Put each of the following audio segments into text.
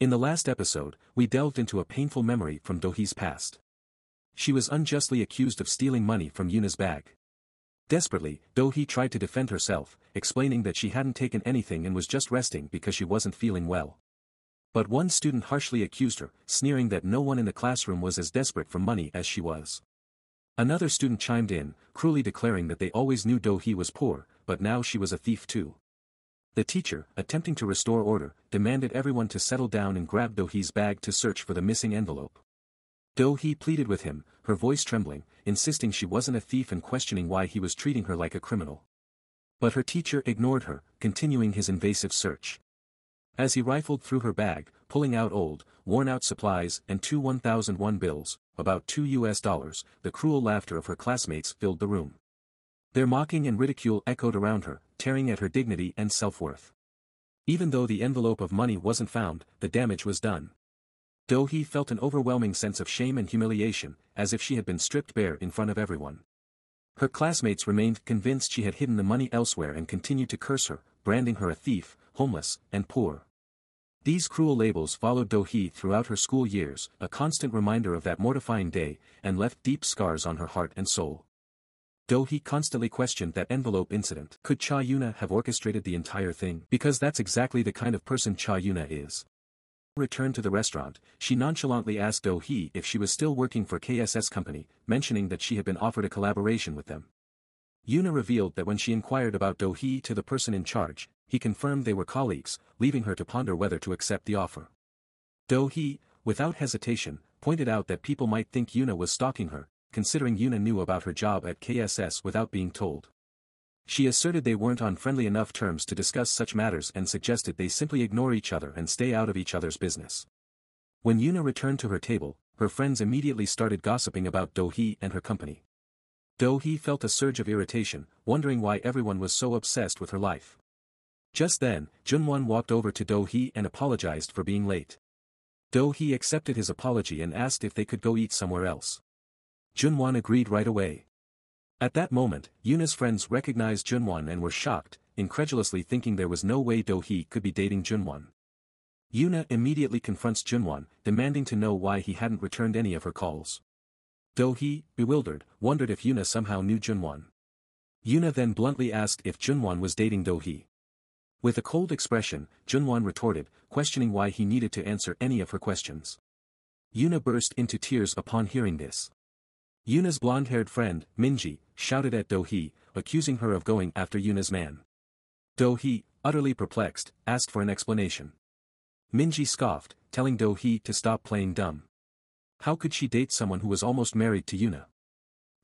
In the last episode, we delved into a painful memory from Dohee's past. She was unjustly accused of stealing money from Yuna's bag. Desperately, Dohee tried to defend herself, explaining that she hadn't taken anything and was just resting because she wasn't feeling well. But one student harshly accused her, sneering that no one in the classroom was as desperate for money as she was. Another student chimed in, cruelly declaring that they always knew Dohee was poor, but now she was a thief too. The teacher, attempting to restore order, demanded everyone to settle down and grab Dohee's bag to search for the missing envelope. Dohee pleaded with him, her voice trembling, insisting she wasn't a thief and questioning why he was treating her like a criminal. But her teacher ignored her, continuing his invasive search. As he rifled through her bag, pulling out old, worn-out supplies and two 1,001 bills, about $2, the cruel laughter of her classmates filled the room. Their mocking and ridicule echoed around her, tearing at her dignity and self-worth. Even though the envelope of money wasn't found, the damage was done. Dohee felt an overwhelming sense of shame and humiliation, as if she had been stripped bare in front of everyone. Her classmates remained convinced she had hidden the money elsewhere and continued to curse her, branding her a thief, homeless, and poor. These cruel labels followed Dohee throughout her school years, a constant reminder of that mortifying day, and left deep scars on her heart and soul. Dohee constantly questioned that envelope incident. Could Cha Yuna have orchestrated the entire thing? Because that's exactly the kind of person Cha Yuna is. Returned to the restaurant, she nonchalantly asked Dohee if she was still working for KSS Company, mentioning that she had been offered a collaboration with them. Yuna revealed that when she inquired about Dohee to the person in charge, he confirmed they were colleagues, leaving her to ponder whether to accept the offer. Dohee, without hesitation, pointed out that people might think Yuna was stalking her, considering Yuna knew about her job at KSS without being told. She asserted they weren't on friendly enough terms to discuss such matters and suggested they simply ignore each other and stay out of each other's business. When Yuna returned to her table, her friends immediately started gossiping about Dohee and her company. Dohee felt a surge of irritation, wondering why everyone was so obsessed with her life. Just then, Jun Won walked over to Dohee and apologized for being late. Dohee accepted his apology and asked if they could go eat somewhere else. Jun Won agreed right away. At that moment, Yuna's friends recognized Jun Won and were shocked, incredulously thinking there was no way Dohee could be dating Jun Won. Yuna immediately confronts Jun Won, demanding to know why he hadn't returned any of her calls. Dohee, bewildered, wondered if Yuna somehow knew Jun Won. Yuna then bluntly asked if Jun Won was dating Dohee. With a cold expression, Jun Won retorted, questioning why he needed to answer any of her questions. Yuna burst into tears upon hearing this. Yuna's blonde-haired friend, Minji, shouted at Dohee, accusing her of going after Yuna's man. Dohee, utterly perplexed, asked for an explanation. Minji scoffed, telling Dohee to stop playing dumb. How could she date someone who was almost married to Yuna?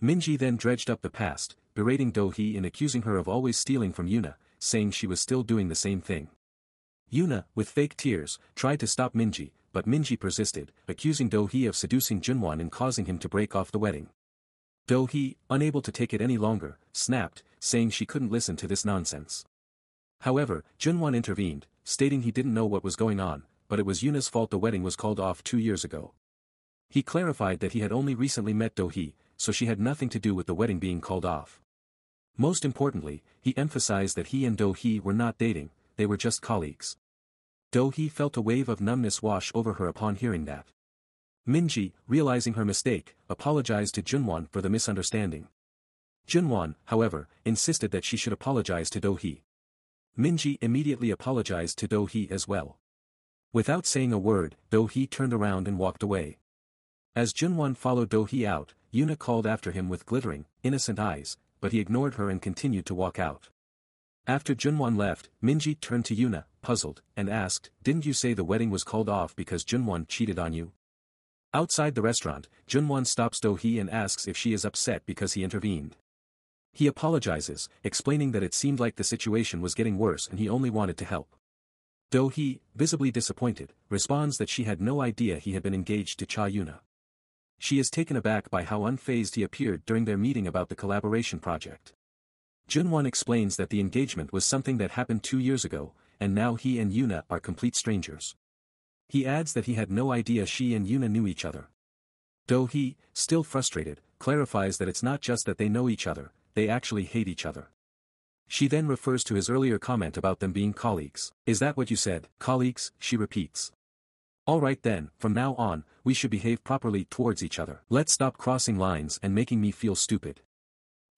Minji then dredged up the past, berating Dohee and accusing her of always stealing from Yuna, saying she was still doing the same thing. Yuna, with fake tears, tried to stop Minji, but Minji persisted, accusing Dohee of seducing Jun Won and causing him to break off the wedding. Dohee, unable to take it any longer, snapped, saying she couldn't listen to this nonsense. However, Jun Won intervened, stating he didn't know what was going on, but it was Yuna's fault the wedding was called off 2 years ago. He clarified that he had only recently met Dohee, so she had nothing to do with the wedding being called off. Most importantly, he emphasized that he and Dohee were not dating, they were just colleagues. Dohee felt a wave of numbness wash over her upon hearing that. Minji, realizing her mistake, apologized to Jun Won for the misunderstanding. Jun Won, however, insisted that she should apologize to Dohee. Minji immediately apologized to Dohee as well. Without saying a word, Dohee turned around and walked away. As Jun Won followed Dohee out, Yuna called after him with glittering, innocent eyes, but he ignored her and continued to walk out. After Jun Won left, Minji turned to Yuna, puzzled, and asked, "Didn't you say the wedding was called off because Jun Won cheated on you?" Outside the restaurant, Jun Won stops Dohee and asks if she is upset because he intervened. He apologizes, explaining that it seemed like the situation was getting worse and he only wanted to help. Dohee, visibly disappointed, responds that she had no idea he had been engaged to Cha Yuna. She is taken aback by how unfazed he appeared during their meeting about the collaboration project. Jun Won explains that the engagement was something that happened 2 years ago, and now he and Yuna are complete strangers. He adds that he had no idea she and Yuna knew each other. Dohee, still frustrated, clarifies that it's not just that they know each other, they actually hate each other. She then refers to his earlier comment about them being colleagues. "Is that what you said, colleagues?" she repeats. Alright then, from now on, we should behave properly towards each other. Let's stop crossing lines and making me feel stupid.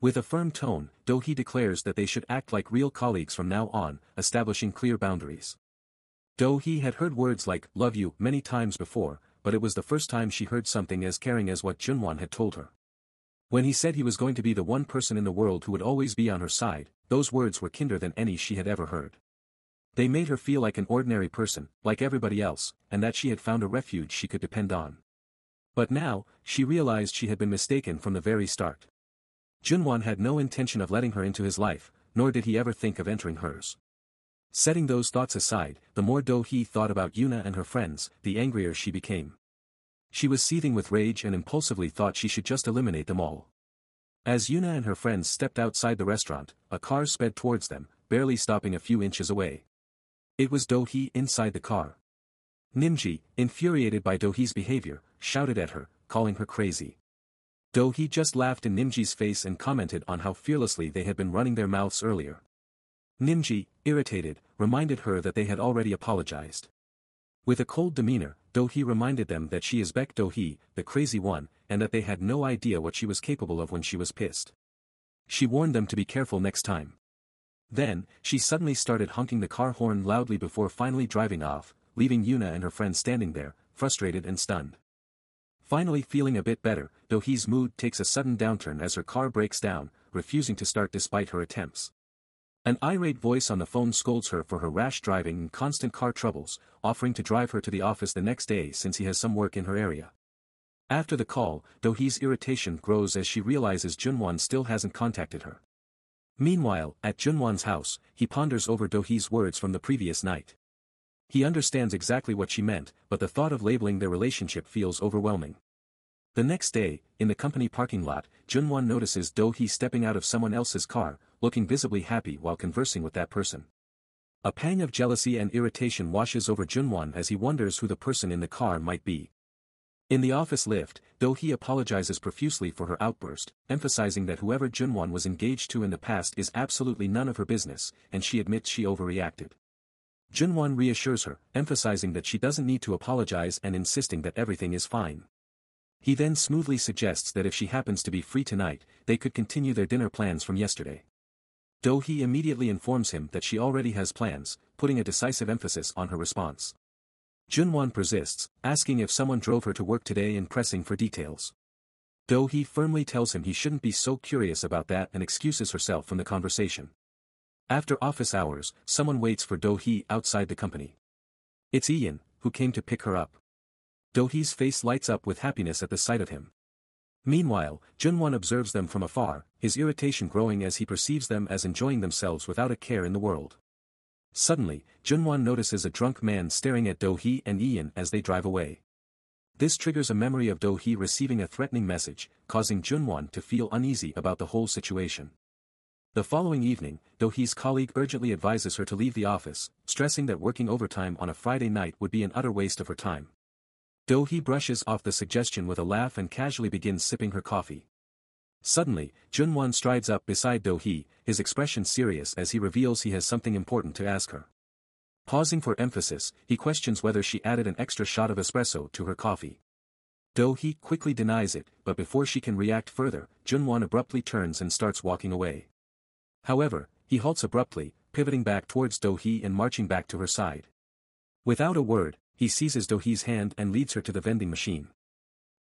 With a firm tone, Dohee declares that they should act like real colleagues from now on, establishing clear boundaries. Dohee had heard words like, love you, many times before, but it was the first time she heard something as caring as what Jun Won had told her. When he said he was going to be the one person in the world who would always be on her side, those words were kinder than any she had ever heard. They made her feel like an ordinary person, like everybody else, and that she had found a refuge she could depend on. But now, she realized she had been mistaken from the very start. Jun Won had no intention of letting her into his life, nor did he ever think of entering hers. Setting those thoughts aside, the more Dohee thought about Yuna and her friends, the angrier she became. She was seething with rage and impulsively thought she should just eliminate them all. As Yuna and her friends stepped outside the restaurant, a car sped towards them, barely stopping a few inches away. It was Dohee inside the car. Nimji, infuriated by Dohee's behavior, shouted at her, calling her crazy. Dohee just laughed in Nimji's face and commented on how fearlessly they had been running their mouths earlier. Nimji, irritated, reminded her that they had already apologized. With a cold demeanor, Dohee reminded them that she is Baek Dohee, the crazy one, and that they had no idea what she was capable of when she was pissed. She warned them to be careful next time. Then, she suddenly started honking the car horn loudly before finally driving off, leaving Yuna and her friend standing there, frustrated and stunned. Finally feeling a bit better, Dohee's mood takes a sudden downturn as her car breaks down, refusing to start despite her attempts. An irate voice on the phone scolds her for her rash driving and constant car troubles, offering to drive her to the office the next day since he has some work in her area. After the call, Dohee's irritation grows as she realizes Jun Won still hasn't contacted her. Meanwhile, at Jun Won's house, he ponders over Dohee's words from the previous night. He understands exactly what she meant, but the thought of labeling their relationship feels overwhelming. The next day, in the company parking lot, Jun Won notices Dohee stepping out of someone else's car, looking visibly happy while conversing with that person. A pang of jealousy and irritation washes over Jun Won as he wonders who the person in the car might be. In the office lift, Dohee apologizes profusely for her outburst, emphasizing that whoever Jun Won was engaged to in the past is absolutely none of her business, and she admits she overreacted. Jun Won reassures her, emphasizing that she doesn't need to apologize and insisting that everything is fine. He then smoothly suggests that if she happens to be free tonight, they could continue their dinner plans from yesterday. Dohee immediately informs him that she already has plans, putting a decisive emphasis on her response. Jun Won persists, asking if someone drove her to work today and pressing for details. Dohee firmly tells him he shouldn't be so curious about that and excuses herself from the conversation. After office hours, someone waits for Dohee outside the company. It's Ian, who came to pick her up. Dohee's face lights up with happiness at the sight of him. Meanwhile, Jun Won observes them from afar, his irritation growing as he perceives them as enjoying themselves without a care in the world. Suddenly, Jun Won notices a drunk man staring at Dohee and Ian as they drive away. This triggers a memory of Dohee receiving a threatening message, causing Jun Won to feel uneasy about the whole situation. The following evening, Dohee's colleague urgently advises her to leave the office, stressing that working overtime on a Friday night would be an utter waste of her time. Dohee brushes off the suggestion with a laugh and casually begins sipping her coffee. Suddenly, Jun Won strides up beside Dohee, his expression serious as he reveals he has something important to ask her. Pausing for emphasis, he questions whether she added an extra shot of espresso to her coffee. Dohee quickly denies it, but before she can react further, Jun Won abruptly turns and starts walking away. However, he halts abruptly, pivoting back towards Dohee and marching back to her side. Without a word, he seizes Dohee's hand and leads her to the vending machine.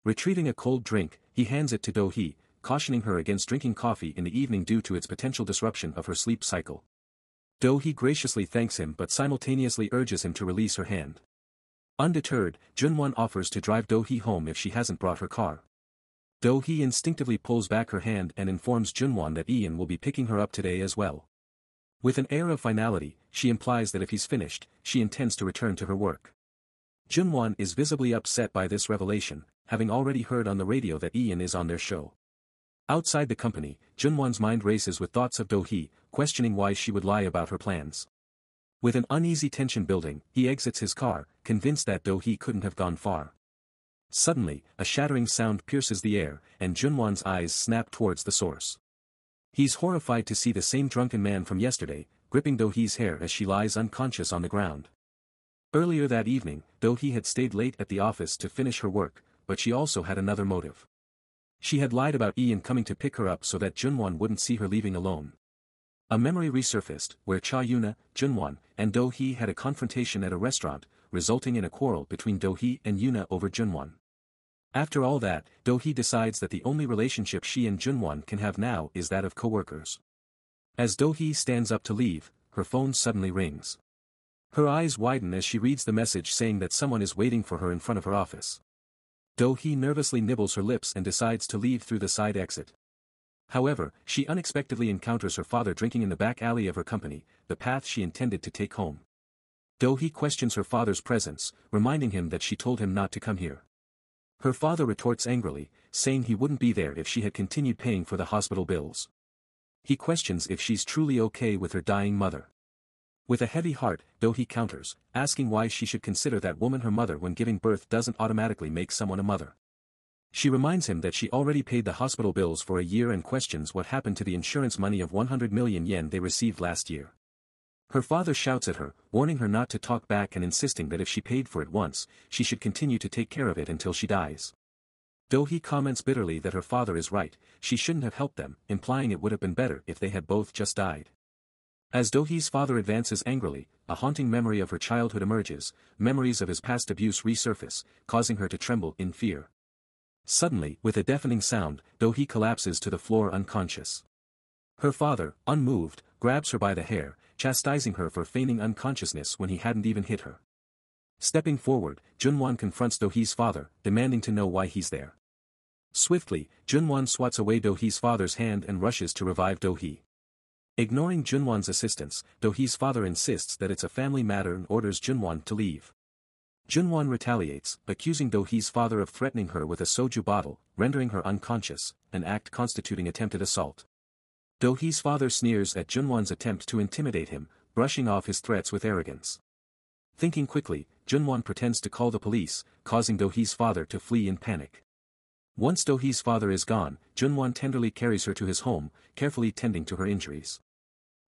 Retrieving a cold drink, he hands it to Dohee, cautioning her against drinking coffee in the evening due to its potential disruption of her sleep cycle. Dohee graciously thanks him but simultaneously urges him to release her hand. Undeterred, Jun Won offers to drive Dohee home if she hasn't brought her car. Dohee instinctively pulls back her hand and informs Jun Won that Ian will be picking her up today as well. With an air of finality, she implies that if he's finished, she intends to return to her work. Jun Won is visibly upset by this revelation, having already heard on the radio that Ian is on their show. Outside the company, Jun Won's mind races with thoughts of Dohee, questioning why she would lie about her plans. With an uneasy tension building, he exits his car, convinced that Dohee couldn't have gone far. Suddenly, a shattering sound pierces the air, and Jun Won's eyes snap towards the source. He's horrified to see the same drunken man from yesterday, gripping Dohee's hair as she lies unconscious on the ground. Earlier that evening, Dohee had stayed late at the office to finish her work, but she also had another motive. She had lied about Ian coming to pick her up so that Jun Won wouldn't see her leaving alone. A memory resurfaced, where Cha Yuna, Jun Won, and Dohee had a confrontation at a restaurant, resulting in a quarrel between Dohee and Yuna over Jun Won. After all that, Dohee decides that the only relationship she and Jun Won can have now is that of co-workers. As Dohee stands up to leave, her phone suddenly rings. Her eyes widen as she reads the message saying that someone is waiting for her in front of her office. Dohee nervously nibbles her lips and decides to leave through the side exit. However, she unexpectedly encounters her father drinking in the back alley of her company, the path she intended to take home. Dohee questions her father's presence, reminding him that she told him not to come here. Her father retorts angrily, saying he wouldn't be there if she had continued paying for the hospital bills. He questions if she's truly okay with her dying mother. With a heavy heart, Dohee counters, asking why she should consider that woman her mother when giving birth doesn't automatically make someone a mother. She reminds him that she already paid the hospital bills for a year and questions what happened to the insurance money of 100 million yen they received last year. Her father shouts at her, warning her not to talk back and insisting that if she paid for it once, she should continue to take care of it until she dies. Dohee comments bitterly that her father is right, she shouldn't have helped them, implying it would have been better if they had both just died. As Dohee's father advances angrily, a haunting memory of her childhood emerges, memories of his past abuse resurface, causing her to tremble in fear. Suddenly, with a deafening sound, Dohee collapses to the floor unconscious. Her father, unmoved, grabs her by the hair, chastising her for feigning unconsciousness when he hadn't even hit her. Stepping forward, Jun Won confronts Dohee's father, demanding to know why he's there. Swiftly, Jun Won swats away Dohee's father's hand and rushes to revive Dohee. Ignoring Jun Won's assistance, Dohee's father insists that it's a family matter and orders Jun Won to leave. Jun Won retaliates, accusing Dohee's father of threatening her with a soju bottle, rendering her unconscious, an act constituting attempted assault. Dohee's father sneers at Jun Won's attempt to intimidate him, brushing off his threats with arrogance. Thinking quickly, Jun Won pretends to call the police, causing Dohee's father to flee in panic. Once Dohee's father is gone, Jun Won tenderly carries her to his home, carefully tending to her injuries.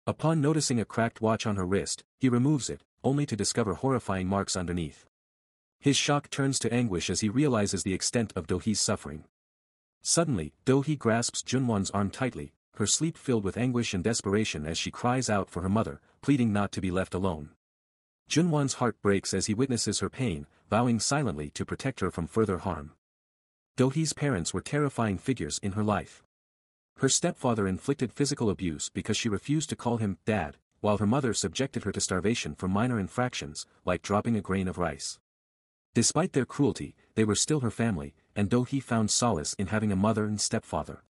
Upon noticing a cracked watch on her wrist, he removes it, only to discover horrifying marks underneath. His shock turns to anguish as he realizes the extent of Dohee's suffering. Suddenly, Dohee grasps Jun Won's arm tightly, her sleep filled with anguish and desperation as she cries out for her mother, pleading not to be left alone. Jun Won's heart breaks as he witnesses her pain, vowing silently to protect her from further harm. Dohee's parents were terrifying figures in her life. Her stepfather inflicted physical abuse because she refused to call him dad, while her mother subjected her to starvation for minor infractions, like dropping a grain of rice. Despite their cruelty, they were still her family, and Dohee found solace in having a mother and stepfather.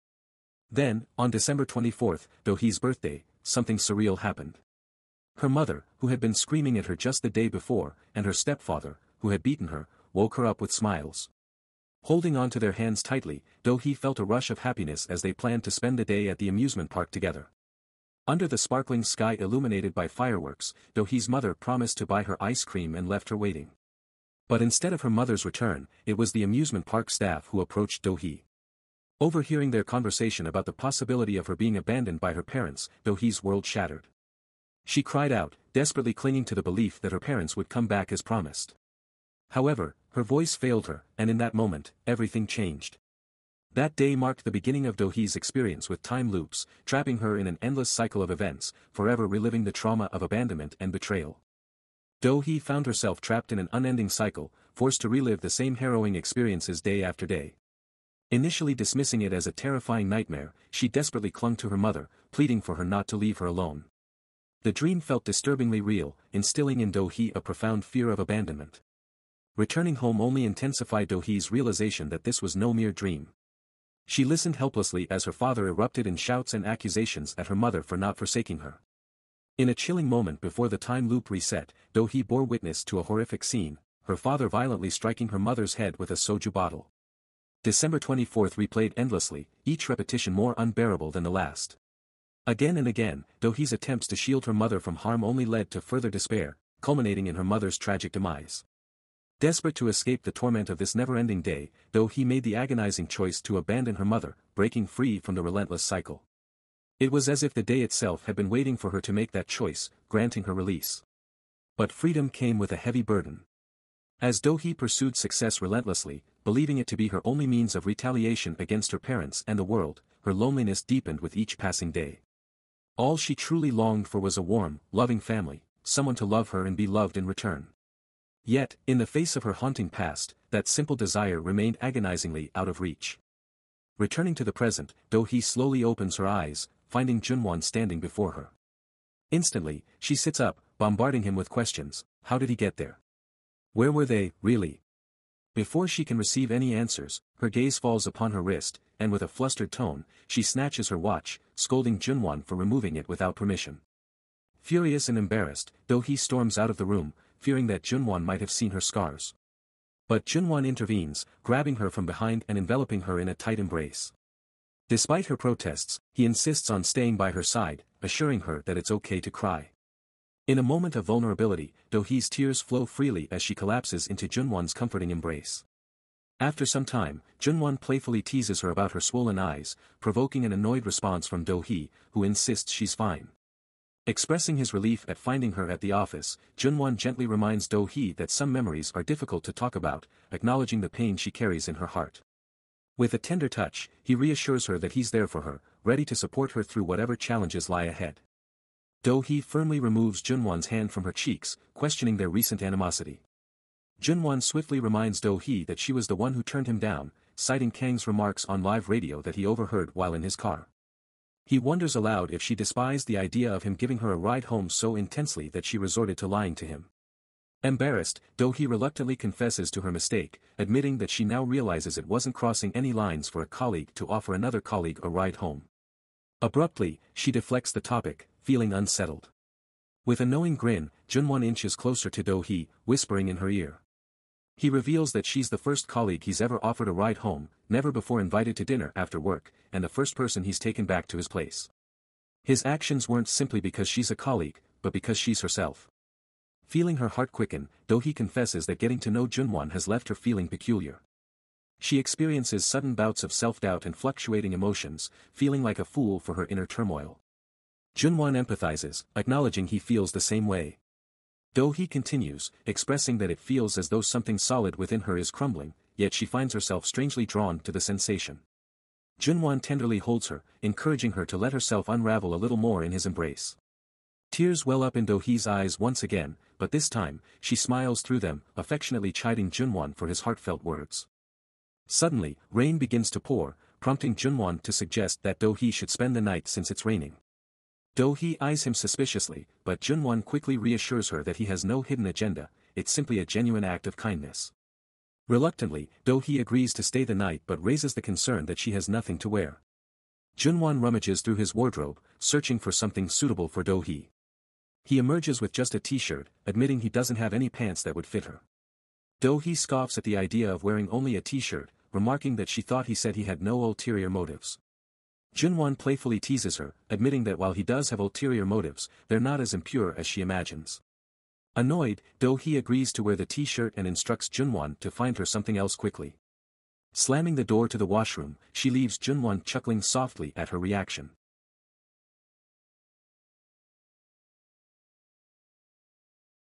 Then, on December 24th, Dohee's birthday, something surreal happened. Her mother, who had been screaming at her just the day before, and her stepfather, who had beaten her, woke her up with smiles. Holding on to their hands tightly, Dohee felt a rush of happiness as they planned to spend the day at the amusement park together. Under the sparkling sky illuminated by fireworks, Dohee's mother promised to buy her ice cream and left her waiting. But instead of her mother's return, it was the amusement park staff who approached Dohee. Overhearing their conversation about the possibility of her being abandoned by her parents, Dohee's world shattered. She cried out, desperately clinging to the belief that her parents would come back as promised. However, her voice failed her, and in that moment, everything changed. That day marked the beginning of Dohee's experience with time loops, trapping her in an endless cycle of events, forever reliving the trauma of abandonment and betrayal. Dohee found herself trapped in an unending cycle, forced to relive the same harrowing experiences day after day. Initially dismissing it as a terrifying nightmare, she desperately clung to her mother, pleading for her not to leave her alone. The dream felt disturbingly real, instilling in Dohee a profound fear of abandonment. Returning home only intensified Dohee's realization that this was no mere dream. She listened helplessly as her father erupted in shouts and accusations at her mother for not forsaking her. In a chilling moment before the time loop reset, Dohee bore witness to a horrific scene, her father violently striking her mother's head with a soju bottle. December 24th replayed endlessly, each repetition more unbearable than the last. Again and again, Dohee's attempts to shield her mother from harm only led to further despair, culminating in her mother's tragic demise. Desperate to escape the torment of this never-ending day, Dohee made the agonizing choice to abandon her mother, breaking free from the relentless cycle. It was as if the day itself had been waiting for her to make that choice, granting her release. But freedom came with a heavy burden. As Dohee pursued success relentlessly, believing it to be her only means of retaliation against her parents and the world, her loneliness deepened with each passing day. All she truly longed for was a warm, loving family, someone to love her and be loved in return. Yet, in the face of her haunting past, that simple desire remained agonizingly out of reach. Returning to the present, Dohee slowly opens her eyes, finding Jun Won standing before her. Instantly, she sits up, bombarding him with questions. How did he get there? Where were they, really? Before she can receive any answers, her gaze falls upon her wrist, and with a flustered tone, she snatches her watch, scolding Jun Won for removing it without permission. Furious and embarrassed, Dohee storms out of the room, fearing that Jun Won might have seen her scars. But Jun Won intervenes, grabbing her from behind and enveloping her in a tight embrace. Despite her protests, he insists on staying by her side, assuring her that it's okay to cry. In a moment of vulnerability, Dohee's tears flow freely as she collapses into Jun Won's comforting embrace. After some time, Jun Won playfully teases her about her swollen eyes, provoking an annoyed response from Dohee, who insists she's fine. Expressing his relief at finding her at the office, Jun Won gently reminds Dohee that some memories are difficult to talk about, acknowledging the pain she carries in her heart. With a tender touch, he reassures her that he's there for her, ready to support her through whatever challenges lie ahead. Dohee firmly removes Jun Won's hand from her cheeks, questioning their recent animosity. Jun Won swiftly reminds Dohee that she was the one who turned him down, citing Kang's remarks on live radio that he overheard while in his car. He wonders aloud if she despised the idea of him giving her a ride home so intensely that she resorted to lying to him. Embarrassed, Dohee reluctantly confesses to her mistake, admitting that she now realizes it wasn't crossing any lines for a colleague to offer another colleague a ride home. Abruptly, she deflects the topic, feeling unsettled. With a knowing grin, Jun Won inches closer to Dohee, whispering in her ear. He reveals that she's the first colleague he's ever offered a ride home, never before invited to dinner after work, and the first person he's taken back to his place. His actions weren't simply because she's a colleague, but because she's herself. Feeling her heart quicken, Dohee confesses that getting to know Jun Won has left her feeling peculiar. She experiences sudden bouts of self-doubt and fluctuating emotions, feeling like a fool for her inner turmoil. Jun Won empathizes, acknowledging he feels the same way. Dohee continues, expressing that it feels as though something solid within her is crumbling, yet she finds herself strangely drawn to the sensation. Jun Won tenderly holds her, encouraging her to let herself unravel a little more in his embrace. Tears well up in Dohee's eyes once again, but this time, she smiles through them, affectionately chiding Jun Won for his heartfelt words. Suddenly, rain begins to pour, prompting Jun Won to suggest that Dohee should spend the night since it's raining. Dohee eyes him suspiciously, but Jun Won quickly reassures her that he has no hidden agenda, it's simply a genuine act of kindness. Reluctantly, Dohee agrees to stay the night but raises the concern that she has nothing to wear. Jun Won rummages through his wardrobe, searching for something suitable for Dohee. He emerges with just a t-shirt, admitting he doesn't have any pants that would fit her. Dohee scoffs at the idea of wearing only a t-shirt, remarking that she thought he said he had no ulterior motives. Jun Won playfully teases her, admitting that while he does have ulterior motives, they're not as impure as she imagines. Annoyed, Dohee agrees to wear the t-shirt and instructs Jun Won to find her something else quickly. Slamming the door to the washroom, she leaves Jun Won chuckling softly at her reaction.